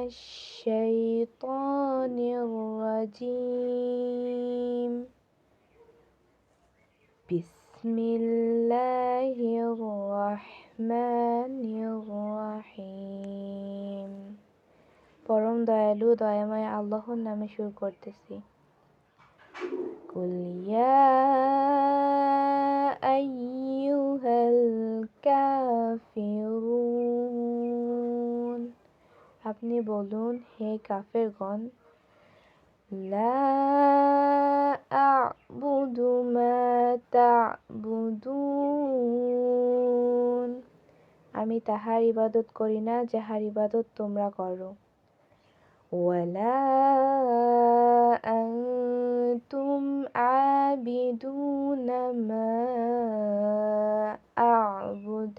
الشيطان الرجيم بسم الله الرحمن الرحيم পরম দয়ালু দয়াময় আল্লাহর নামে শুরু করতেছি। কুল ইয়া আইয়ুহাল কাফিরুন, আপনি বলুন হে কাফেরগণ, লা আ'বুদু মা তা'বুদুন, আমি তাহার ইবাদত করি না যাহার ইবাদত তোমরা করো। ওয়ালা আনতুম আবিদুনা মা আ'বুদ,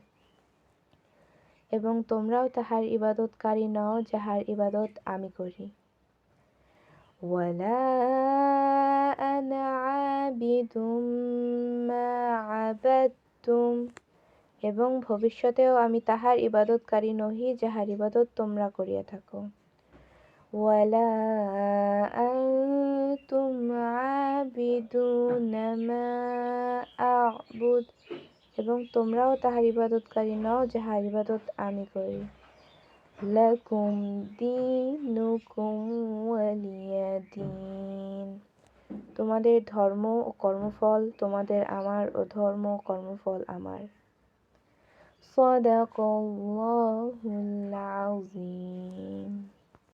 এবং তোমরাও তাহার ইবাদতকারী নও যাহার ইবাদত আমি করি। ওয়ালা আনা আবিদুম মা আবাদতুম, এবং ভবিষ্যতেও আমি তাহার ইবাদতকারী নহি যাহার ইবাদত তোমরা করিয়া থাকো। ওয়ালা আনতুম আবিদুনা মা আ'বুদ, এবং তোমরাও তাহার ইবাদতকারী নও যাহার ইবাদত আমি করি। লাকুম দীনুকুম ওয়ালিয়া দীন, তোমাদের ধর্ম ও কর্মফল তোমাদের আমার, ও ধর্ম ও কর্মফল আমার। সাদাকাল্লাহুল আযীম।